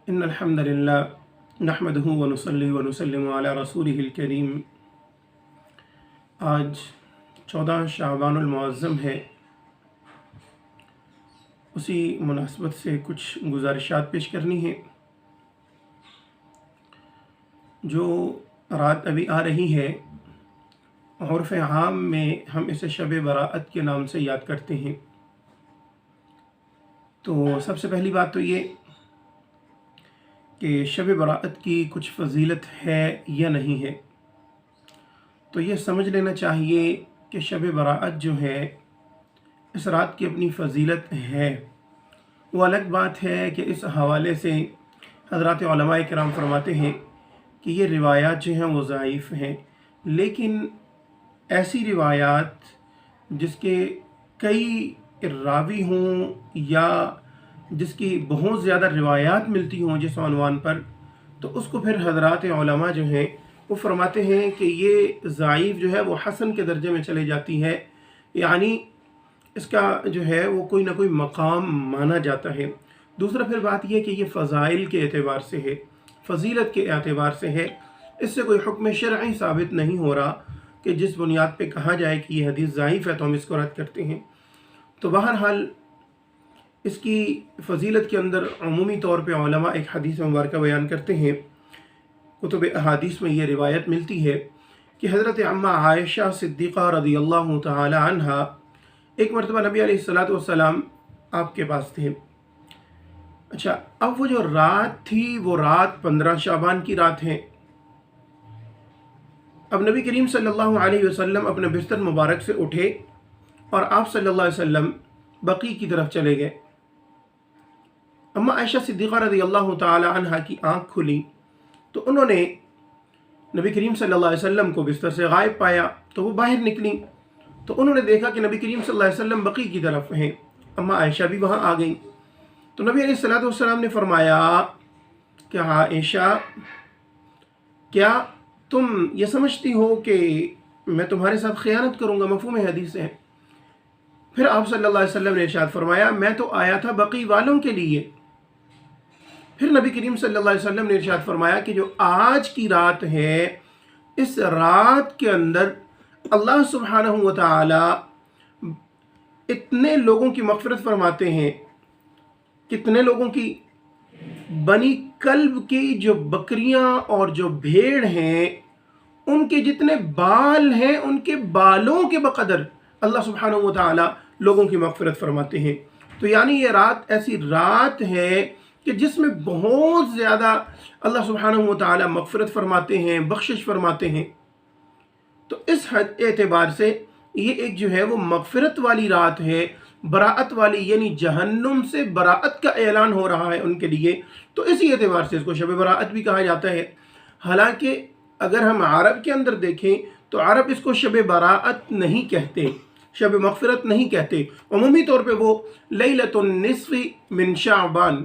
إن الحمد لله نحمده ونصلي ونسلم على رسوله الكريم۔ آج 14 شعبان المعظم ہے، اسی مناسبت سے کچھ گزارشات پیش کرنی ہیں۔ جو رات ابھی آ رہی ہے، عرف عام میں ہم اسے شب براءت کے نام سے یاد کرتے ہیں۔ تو سب سے پہلی بات تو یہ کہ شب براءت کی کچھ فضیلت ہے یا نہیں ہے، تو یہ سمجھ لینا چاہیے کہ شب براءت جو ہے اس رات کی اپنی فضیلت ہے۔ وہ الگ بات ہے کہ اس حوالے سے حضرات علماء کرام فرماتے ہیں کہ یہ روایات جو ہیں وہ ضعیف ہیں، لیکن ایسی روایات جس کے کئی راوی ہوں یا جس کی بہت زیادہ روایات ملتی ہوں جس عنوان پر، تو اس کو پھر حضرات علماء جو ہیں وہ فرماتے ہیں کہ یہ ضعیف جو ہے وہ حسن کے درجے میں چلے جاتی ہے، یعنی اس کا جو ہے وہ کوئی نہ کوئی مقام مانا جاتا ہے۔ دوسرا پھر بات یہ کہ یہ فضائل کے اعتبار سے ہے، فضیلت کے اعتبار سے ہے، اس سے کوئی حکم شرعی ثابت نہیں ہو رہا کہ جس بنیاد پہ کہا جائے کہ یہ حدیث ضعیف ہے تو ہم اس کو رد کرتے ہیں۔ تو بہرحال اس کی فضیلت کے اندر عمومی طور پہ علماء ایک حدیث مبارکہ بیان کرتے ہیں، کتب احادیث میں یہ روایت ملتی ہے کہ حضرت اماں عائشہ صدیقہ رضی اللہ تعالی عنہ ایک مرتبہ نبی علیہ السلام آپ کے پاس تھے۔ اچھا، اب وہ جو رات تھی وہ رات 15 شعبان کی رات ہے۔ اب نبی کریم صلی اللہ علیہ وسلم اپنے بستر مبارک سے اٹھے اور آپ صلی اللہ علیہ وسلم بقیع کی طرف چلے گئے۔ اما عائشہ صدیقہ رضی اللہ تعالی عنہ کی آنکھ کھلی تو انہوں نے نبی کریم صلی اللہ علیہ وسلم کو بستر سے غائب پایا، تو وہ باہر نکلی تو انہوں نے دیکھا کہ نبی کریم صلی اللہ علیہ وسلم بقیع کی طرف ہیں۔ اما عائشہ بھی وہاں آ گئیں تو نبی علیہ السلام نے فرمایا کہ عائشہ، کیا تم یہ سمجھتی ہو کہ میں تمہارے ساتھ خیانت کروں گا؟ مفہوم حدیث ہے۔ پھر آپ صلی اللہ علیہ وسلم نے ارشاد فرمایا، میں تو آیا تھا بقیع والوں کے لیے۔ پھر نبی کریم صلی اللہ علیہ وسلم نے ارشاد فرمایا کہ جو آج کی رات ہے، اس رات کے اندر اللہ سبحانہ و تعالی اتنے لوگوں کی مغفرت فرماتے ہیں، کتنے لوگوں کی؟ بنی کلب کی جو بکریاں اور جو بھیڑ ہیں، ان کے جتنے بال ہیں ان کے بالوں کے بقدر اللہ سبحانہ و تعالی لوگوں کی مغفرت فرماتے ہیں۔ تو یعنی یہ رات ایسی رات ہے کہ جس میں بہت زیادہ اللہ سبحانہ و تعالی مغفرت فرماتے ہیں، بخشش فرماتے ہیں۔ تو اس اعتبار سے یہ ایک جو ہے وہ مغفرت والی رات ہے، براءت والی، یعنی جہنم سے براءت کا اعلان ہو رہا ہے ان کے لیے، تو اسی اعتبار سے اس کو شب براءت بھی کہا جاتا ہے۔ حالانکہ اگر ہم عرب کے اندر دیکھیں تو عرب اس کو شب براءت نہیں کہتے، شب مغفرت نہیں کہتے، عمومی طور پہ وہ لیلۃ النصف من شعبان،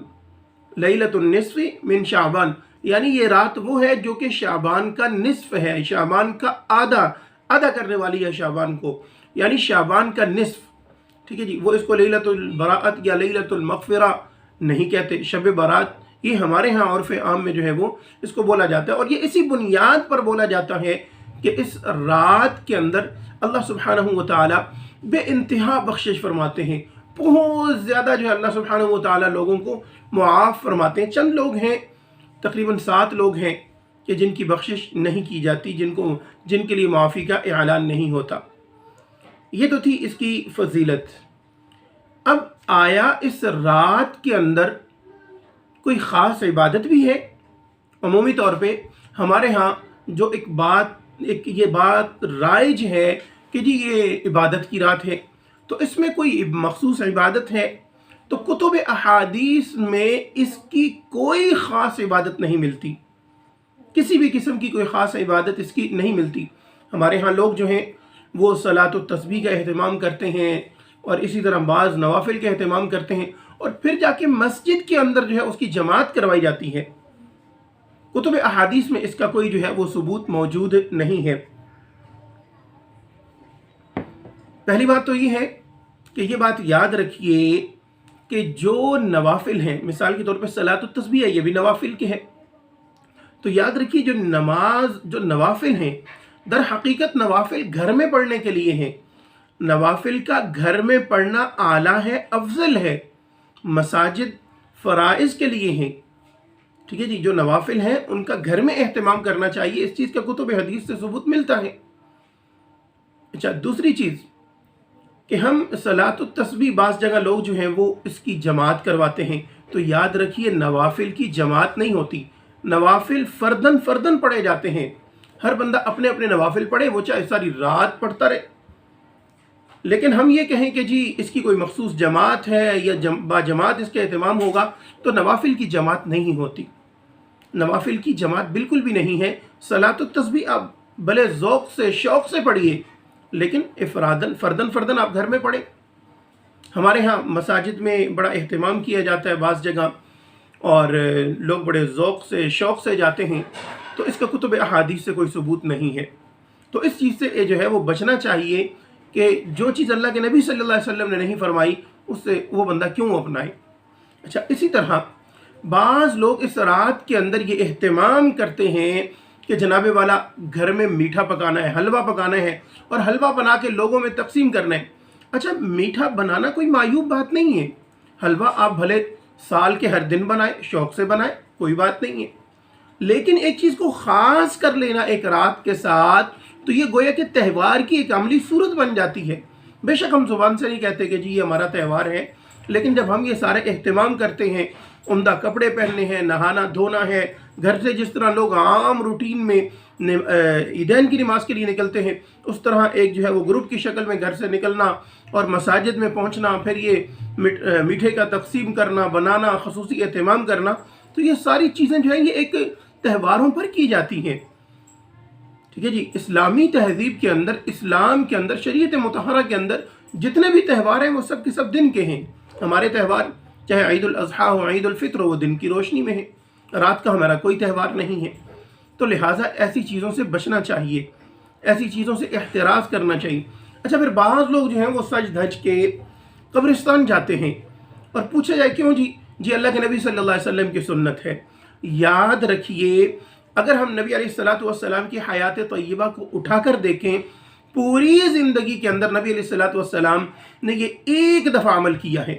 لیلۃ النصف من شعبان، یعنی یہ رات وہ ہے جو کہ شعبان کا نصف ہے، شعبان کا آدھا کرنے والی ہے شعبان کو، یعنی شعبان کا نصف، ٹھیک ہے جی۔ وہ اس کو لیلۃ البراءت یا لیلۃ المغفرہ نہیں کہتے، شب برات یہ ہمارے ہاں عرف عام میں جو ہے وہ اس کو بولا جاتا ہے، اور یہ اسی بنیاد پر بولا جاتا ہے کہ اس رات کے اندر اللہ سبحانہ و تعالی بے انتہا بخشش فرماتے ہیں، بہت زیادہ جو ہے اللہ سبحانہ و تعالی لوگوں کو معاف فرماتے ہیں۔ چند لوگ ہیں، تقریباً 7 لوگ ہیں کہ جن کی بخشش نہیں کی جاتی، جن کے لیے معافی کا اعلان نہیں ہوتا۔ یہ تو تھی اس کی فضیلت۔ اب آیا اس رات کے اندر کوئی خاص عبادت بھی ہے؟ عمومی طور پہ ہمارے ہاں جو ایک یہ بات رائج ہے کہ جی یہ عبادت کی رات ہے، تو اس میں کوئی مخصوص عبادت ہے؟ تو کتب احادیث میں اس کی کوئی خاص عبادت نہیں ملتی، کسی بھی قسم کی کوئی خاص عبادت اس کی نہیں ملتی۔ ہمارے ہاں لوگ جو ہیں وہ صلاۃ التسبیح کا اہتمام کرتے ہیں، اور اسی طرح بعض نوافل کا اہتمام کرتے ہیں، اور پھر جا کے مسجد کے اندر جو ہے اس کی جماعت کروائی جاتی ہے۔ کتب احادیث میں اس کا کوئی جو ہے وہ ثبوت موجود نہیں ہے۔ پہلی بات تو یہ ہے کہ یہ بات یاد رکھیے کہ جو نوافل ہیں، مثال کے طور پہ صلاۃ التسبیح ہے، یہ بھی نوافل کے ہیں. تو یاد رکھیے جو نوافل ہیں، در حقیقت نوافل گھر میں پڑھنے کے لیے ہیں. نوافل کا گھر میں پڑھنا اعلیٰ ہے، افضل ہے. مساجد فرائض کے لیے ہیں. ٹھیک ہے جی، جو نوافل ہیں ان کا گھر میں اہتمام کرنا چاہیے. اس چیز کا کتب حدیث سے ثبوت ملتا ہے. اچھا، دوسری چیز کہ ہم صلاۃ التسبیح بعض جگہ لوگ جو ہیں وہ اس کی جماعت کرواتے ہیں. تو یاد رکھیے نوافل کی جماعت نہیں ہوتی. نوافل فردن فردن پڑھے جاتے ہیں. ہر بندہ اپنے اپنے نوافل پڑھے، وہ چاہے ساری رات پڑھتا رہے. لیکن ہم یہ کہیں کہ جی اس کی کوئی مخصوص جماعت ہے یا با جماعت اس کا اہتمام ہوگا، تو نوافل کی جماعت نہیں ہوتی. نوافل کی جماعت بالکل بھی نہیں ہے. صلاۃ التسبیح آپ بھلے ذوق سے شوق سے پڑھیے، لیکن فردن فردن آپ گھر میں پڑھیں. ہمارے ہاں مساجد میں بڑا اہتمام کیا جاتا ہے بعض جگہ، اور لوگ بڑے ذوق سے شوق سے جاتے ہیں. تو اس کا کتب احادیث سے کوئی ثبوت نہیں ہے. تو اس چیز سے جو ہے وہ بچنا چاہیے کہ جو چیز اللہ کے نبی صلی اللہ علیہ وسلم نے نہیں فرمائی اس سے وہ بندہ کیوں اپنائے. اچھا، اسی طرح بعض لوگ اس رات کے اندر یہ اہتمام کرتے ہیں کہ جناب والا گھر میں میٹھا پکانا ہے، حلوہ پکانا ہے، اور حلوہ بنا کے لوگوں میں تقسیم کرنا ہے. اچھا، میٹھا بنانا کوئی معیوب بات نہیں ہے. حلوہ آپ بھلے سال کے ہر دن بنائیں، شوق سے بنائیں، کوئی بات نہیں ہے. لیکن ایک چیز کو خاص کر لینا ایک رات کے ساتھ، تو یہ گویا کہ تہوار کی ایک عملی صورت بن جاتی ہے. بے شک ہم زبان سے نہیں کہتے کہ جی یہ ہمارا تہوار ہے، لیکن جب ہم یہ سارے اہتمام کرتے ہیں، عمدہ کپڑے پہننے ہیں، نہانا دھونا ہے، گھر سے جس طرح لوگ عام روٹین میں عیدین کی نماز کے لیے نکلتے ہیں، اس طرح ایک جو ہے وہ گروپ کی شکل میں گھر سے نکلنا اور مساجد میں پہنچنا، پھر یہ میٹھے کا تقسیم کرنا، بنانا، خصوصی اہتمام کرنا، تو یہ ساری چیزیں جو ہیں یہ ایک تہواروں پر کی جاتی ہیں. ٹھیک ہے جی، اسلامی تہذیب کے اندر، اسلام کے اندر، شریعت مطہرہ کے اندر جتنے بھی تہوار ہیں وہ سب کے سب دن کے ہیں. ہمارے تہوار چاہے عید الاضحیٰ ہو، عید الفطر ہو، وہ دن کی روشنی میں ہے. رات کا ہمارا کوئی تہوار نہیں ہے. تو لہٰذا ایسی چیزوں سے بچنا چاہیے، ایسی چیزوں سے احتراز کرنا چاہیے. اچھا، پھر بعض لوگ جو ہیں وہ سج دھج کے قبرستان جاتے ہیں اور پوچھا جائے کیوں جی اللہ کے نبی صلی اللہ علیہ وسلم کی سنت ہے. یاد رکھیے اگر ہم نبی علیہ الصلوۃ والسلام کی حیات طیبہ کو اٹھا کر دیکھیں، پوری زندگی کے اندر نبی علیہ الصلوۃ والسلام نے یہ ایک دفعہ عمل کیا ہے.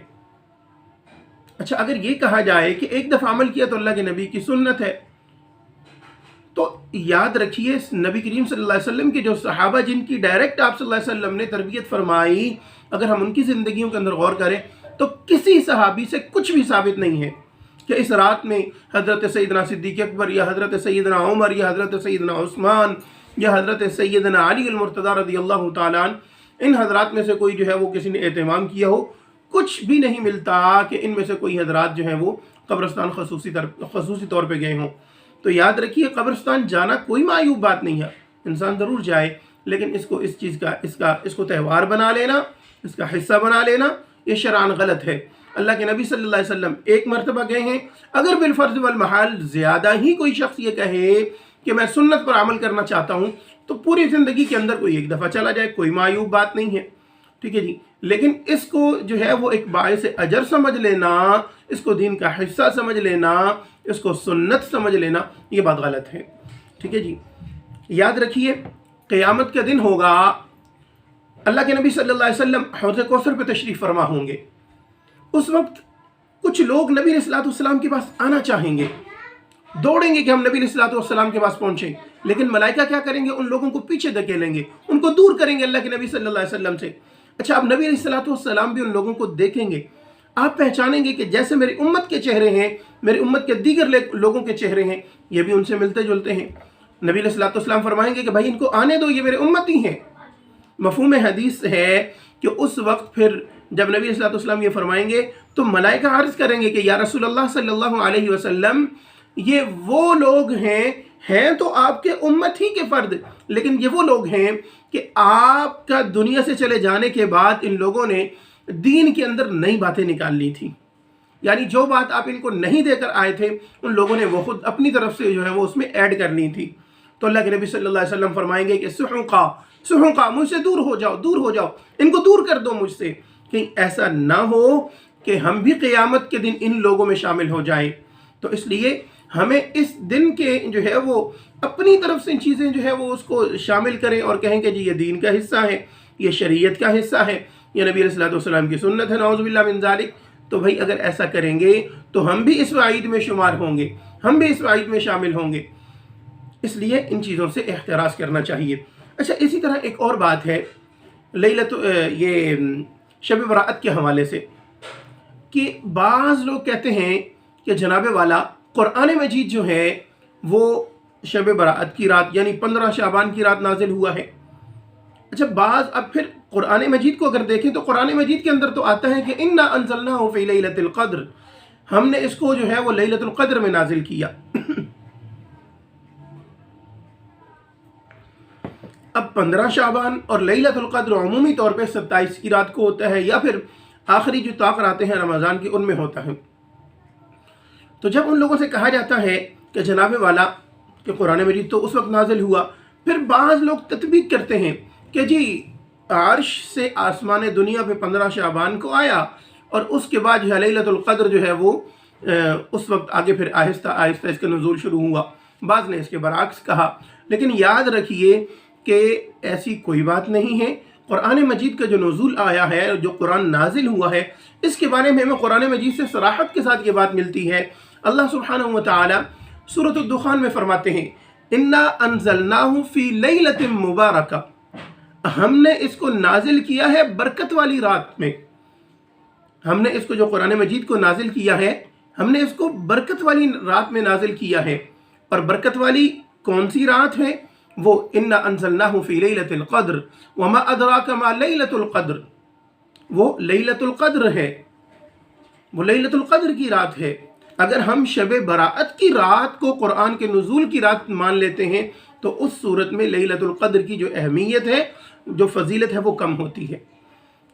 اچھا، اگر یہ کہا جائے کہ ایک دفعہ عمل کیا تو اللہ کے نبی کی سنت ہے، تو یاد رکھیے نبی کریم صلی اللہ علیہ وسلم کے جو صحابہ جن کی ڈائریکٹ آپ صلی اللہ علیہ وسلم نے تربیت فرمائی، اگر ہم ان کی زندگیوں کے اندر غور کریں تو کسی صحابی سے کچھ بھی ثابت نہیں ہے کہ اس رات میں حضرت سیدنا صدیق اکبر یا حضرت سیدنا عمر یا حضرت سیدنا عثمان یا حضرت سیدنا علی المرتضیٰ رضی اللہ تعالیٰ عنہ، ان حضرات میں سے کوئی جو ہے وہ کسی نے اہتمام کیا ہو. کچھ بھی نہیں ملتا کہ ان میں سے کوئی حضرات جو ہیں وہ قبرستان خصوصی طور پہ گئے ہوں. تو یاد رکھیے قبرستان جانا کوئی معیوب بات نہیں ہے، انسان ضرور جائے، لیکن اس کو تہوار بنا لینا، اس کا حصہ بنا لینا، یہ شرعاً غلط ہے. اللہ کے نبی صلی اللہ علیہ وسلم ایک مرتبہ گئے ہیں. اگر بالفرض والمحال زیادہ ہی کوئی شخص یہ کہے کہ میں سنت پر عمل کرنا چاہتا ہوں، تو پوری زندگی کے اندر کوئی ایک دفعہ چلا جائے، کوئی معیوب بات نہیں ہے. ٹھیک ہے جی، لیکن اس کو جو ہے وہ ایک باعث اجر سمجھ لینا، اس کو دین کا حصہ سمجھ لینا، اس کو سنت سمجھ لینا، یہ بات غلط ہے. ٹھیک ہے جی، یاد رکھیے قیامت کا دن ہوگا، اللہ کے نبی صلی اللہ علیہ وسلم حوض کوثر پہ تشریف فرما ہوں گے. اس وقت کچھ لوگ نبی علیہ الصلوۃ والسلام کے پاس آنا چاہیں گے، دوڑیں گے کہ ہم نبی علیہ الصلوۃ والسلام کے پاس پہنچیں، لیکن ملائکہ کیا کریں گے؟ ان لوگوں کو پیچھے دھکیلیں گے، ان کو دور کریں گے اللہ کے نبی صلی اللہ علیہ وسلم سے. اچھا، اب نبی علیہ الصلوۃ والسلام بھی ان لوگوں کو دیکھیں گے، آپ پہچانیں گے کہ جیسے میری امت کے چہرے ہیں، میری امت کے دیگر لوگوں کے چہرے ہیں، یہ بھی ان سے ملتے جلتے ہیں. نبی علیہ الصلوۃ والسلام فرمائیں گے کہ بھائی ان کو آنے دو، یہ میرے امتی ہیں. مفہوم حدیث ہے کہ اس وقت پھر جب نبی صلی اللہ علیہ وسلم یہ فرمائیں گے تو ملائکہ عرض کریں گے کہ یا رسول اللہ صلی اللہ علیہ وسلم، یہ وہ لوگ ہیں تو آپ کے امت ہی کے فرد، لیکن یہ وہ لوگ ہیں کہ آپ کا دنیا سے چلے جانے کے بعد ان لوگوں نے دین کے اندر نئی باتیں نکال لی تھی. یعنی جو بات آپ ان کو نہیں دے کر آئے تھے، ان لوگوں نے وہ خود اپنی طرف سے جو ہے وہ اس میں ایڈ کر لی تھی. تو اللہ کے نبی صلی اللہ علیہ وسلم فرمائیں گے کہ سحقا مجھ سے دور ہو جاؤ، ان کو دور کر دو مجھ سے، کہیں ایسا نہ ہو کہ ہم بھی قیامت کے دن ان لوگوں میں شامل ہو جائیں۔ تو اس لیے ہمیں اس دن کے جو ہے وہ اپنی طرف سے چیزیں جو ہے وہ اس کو شامل کریں اور کہیں کہ جی یہ دین کا حصہ ہے، یہ شریعت کا حصہ ہے، یہ نبی علیہ الصلوۃ والسلام کی سنت ہے، نعوذ باللہ من ذالک۔ تو بھائی اگر ایسا کریں گے تو ہم بھی اس وعید میں شمار ہوں گے، ہم بھی اس وعید میں شامل ہوں گے۔ اس لیے ان چیزوں سے احتراز کرنا چاہیے۔ اچھا، اسی طرح ایک اور بات ہے یہ شب برأت کے حوالے سے، کہ بعض لوگ کہتے ہیں کہ جناب والا قرآن مجید جو ہے وہ شب برأت کی رات یعنی 15 شعبان کی رات نازل ہوا ہے۔ اچھا، بعض اب پھر قرآن مجید کو اگر دیکھیں تو قرآن مجید کے اندر تو آتا ہے کہ انا انزلناہ فی لیلۃ القدر، ہم نے اس کو جو ہے وہ لیلۃ القدر میں نازل کیا۔ اب 15 شعبان اور لیلۃ القدر عمومی طور پہ 27 کی رات کو ہوتا ہے، یا پھر آخری جو طاق آتے ہیں رمضان کی ان میں ہوتا ہے۔ تو جب ان لوگوں سے کہا جاتا ہے کہ جناب والا کہ قرآن مجید تو اس وقت نازل ہوا، پھر بعض لوگ تطبیق کرتے ہیں کہ جی عرش سے آسمان دنیا پہ 15 شعبان کو آیا اور اس کے بعد لیلۃ القدر جو ہے وہ اس وقت آگے پھر آہستہ آہستہ اس کا نزول شروع ہوا۔ بعض نے اس کے برعکس کہا، لیکن یاد رکھیے کہ ایسی کوئی بات نہیں ہے۔ قرآن مجید کا جو نزول آیا ہے، جو قرآن نازل ہوا ہے، اس کے بارے میں ہمیں قرآن مجید سے صراحت کے ساتھ یہ بات ملتی ہے۔ اللہ سبحانہ وتعالی سورۃ الدخان میں فرماتے ہیں انا انزلناہ فی لیلۃ مبارکہ، ہم نے اس کو نازل کیا ہے برکت والی رات میں۔ ہم نے اس کو جو قرآن مجید کو نازل کیا ہے، ہم نے اس کو برکت والی رات میں نازل کیا ہے۔ اور برکت والی کون سی رات ہے؟ وہ انا انزلناہ فی لیلۃ القدر وما ادراک ما لیلۃ القدر، وہ لیلۃ القدر ہے، وہ لیلۃ القدر کی رات ہے۔ اگر ہم شب برأت کی رات کو قرآن کے نزول کی رات مان لیتے ہیں تو اس صورت میں لیلۃ القدر کی جو اہمیت ہے، جو فضیلت ہے، وہ کم ہوتی ہے۔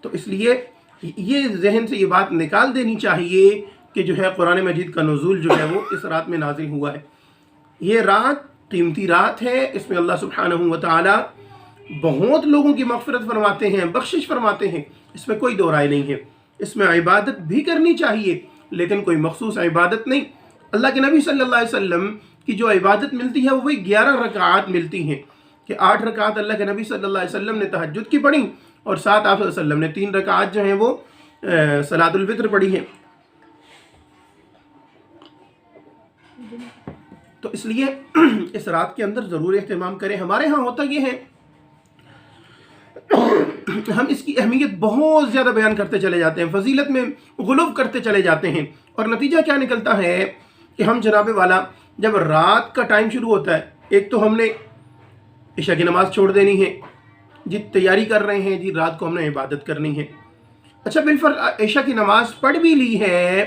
تو اس لیے یہ ذہن سے یہ بات نکال دینی چاہیے کہ جو ہے قرآن مجید کا نزول جو ہے وہ اس رات میں نازل ہوا ہے۔ یہ رات قیمتی رات ہے، اس میں اللہ سبحانہ وتعالی بہت لوگوں کی مغفرت فرماتے ہیں، بخشش فرماتے ہیں، اس میں کوئی دو رائے نہیں ہے۔ اس میں عبادت بھی کرنی چاہیے، لیکن کوئی مخصوص عبادت نہیں۔ اللہ کے نبی صلی اللہ علیہ وسلم کی جو عبادت ملتی ہے وہ وہی 11 رکعات ملتی ہیں، کہ 8 رکعات اللہ کے نبی صلی اللہ علیہ وسلم نے تہجد کی پڑھی اور 7 آپ صلی اللہ علیہ وسلم نے 3 رکعات جو ہیں وہ صلاۃ الوتر پڑھی ہیں۔ تو اس لیے اس رات کے اندر ضرور اہتمام کریں۔ ہمارے ہاں ہوتا یہ ہے ہم اس کی اہمیت بہت زیادہ بیان کرتے چلے جاتے ہیں، فضیلت میں غلو کرتے چلے جاتے ہیں، اور نتیجہ کیا نکلتا ہے کہ ہم جناب والا جب رات کا ٹائم شروع ہوتا ہے، ایک تو ہم نے عشاء کی نماز چھوڑ دینی ہے، جی تیاری کر رہے ہیں، جی رات کو ہم نے عبادت کرنی ہے۔ اچھا بالفرض عشاء کی نماز پڑھ بھی لی ہے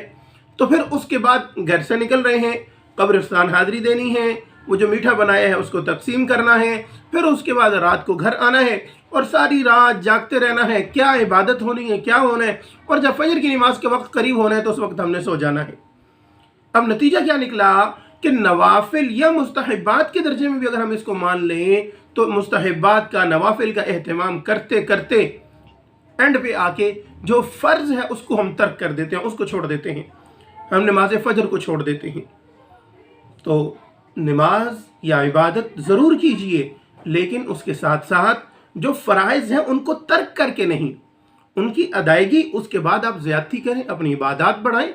تو پھر اس کے بعد گھر سے نکل رہے ہیں، قبرستان حاضری دینی ہے، وہ جو میٹھا بنایا ہے اس کو تقسیم کرنا ہے، پھر اس کے بعد رات کو گھر آنا ہے اور ساری رات جاگتے رہنا ہے، کیا عبادت ہونی ہے، کیا ہونا ہے، اور جب فجر کی نماز کے وقت قریب ہونا ہے تو اس وقت ہم نے سو جانا ہے۔ اب نتیجہ کیا نکلا کہ نوافل یا مستحبات کے درجے میں بھی اگر ہم اس کو مان لیں تو مستحبات کا، نوافل کا اہتمام کرتے کرتے اینڈ پہ آ کے جو فرض ہے اس کو ہم ترک کر دیتے ہیں، اس کو چھوڑ دیتے ہیں، ہم نماز فجر کو چھوڑ دیتے ہیں۔ تو نماز یا عبادت ضرور کیجئے، لیکن اس کے ساتھ ساتھ جو فرائض ہیں ان کو ترک کر کے نہیں، ان کی ادائیگی، اس کے بعد آپ زیادتی کریں، اپنی عبادات بڑھائیں،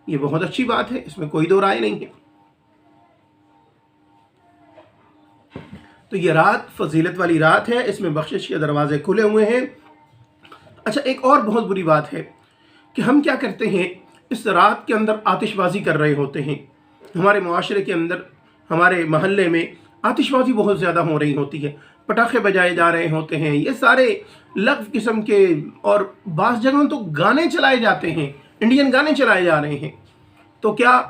یہ بہت اچھی بات ہے، اس میں کوئی دو رائے نہیں ہے۔ تو یہ رات فضیلت والی رات ہے، اس میں بخشش کے دروازے کھلے ہوئے ہیں۔ اچھا ایک اور بہت بری بات ہے کہ ہم کیا کرتے ہیں، اس رات کے اندر آتش بازی کر رہے ہوتے ہیں۔ ہمارے معاشرے کے اندر، ہمارے محلے میں آتش بازی بہت زیادہ ہو رہی ہوتی ہے، پٹاخے بجائے جا رہے ہوتے ہیں، یہ سارے لغو قسم کے، اور بعض جگہوں تو گانے چلائے جاتے ہیں، انڈین گانے چلائے جا رہے ہیں۔ تو کیا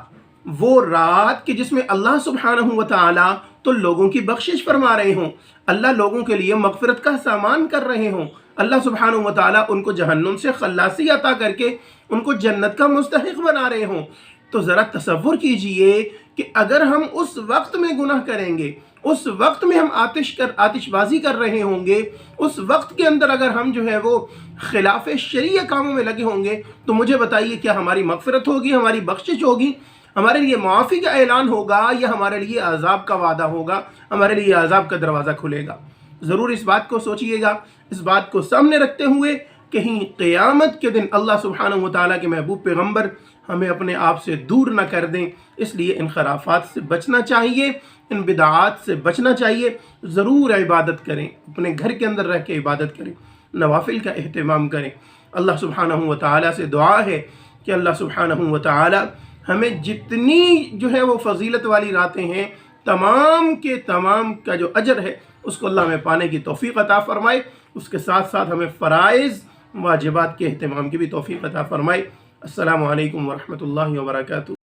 وہ رات کہ جس میں اللہ سبحانہ وتعالی تو لوگوں کی بخشش فرما رہے ہوں، اللہ لوگوں کے لیے مغفرت کا سامان کر رہے ہوں، اللہ سبحانہ وتعالی ان کو جہنم سے خلاصی عطا کر کے ان کو جنت کا مستحق بنا رہے ہوں، تو ذرا تصور کیجئے کہ اگر ہم اس وقت میں گناہ کریں گے، اس وقت میں ہم آتش بازی کر رہے ہوں گے، اس وقت کے اندر اگر ہم جو ہے وہ خلاف شریعہ کاموں میں لگے ہوں گے، تو مجھے بتائیے کیا ہماری مغفرت ہوگی، ہماری بخشش ہوگی، ہمارے لیے معافی کا اعلان ہوگا، یا ہمارے لیے عذاب کا وعدہ ہوگا، ہمارے لیے عذاب کا دروازہ کھلے گا؟ ضرور اس بات کو سوچئے گا، اس بات کو سامنے رکھتے ہوئے کہیں قیامت کے دن اللہ سبحانہ وتعالیٰ کے محبوب پیغمبر ہمیں اپنے آپ سے دور نہ کر دیں۔ اس لیے ان خرافات سے بچنا چاہیے، ان بدعات سے بچنا چاہیے، ضرور عبادت کریں، اپنے گھر کے اندر رہ کے عبادت کریں، نوافل کا اہتمام کریں۔ اللہ سبحانہ وتعالیٰ سے دعا ہے کہ اللہ سبحانہ وتعالیٰ ہمیں جتنی جو ہے وہ فضیلت والی راتیں ہیں، تمام کے تمام کا جو اجر ہے اس کو اللہ ہمیں پانے کی توفیق عطا فرمائے، اس کے ساتھ ساتھ ہمیں فرائض واجبات کے اہتمام کی بھی توفیق عطا فرمائے۔ السلام علیکم ورحمۃ اللہ وبرکاتہ۔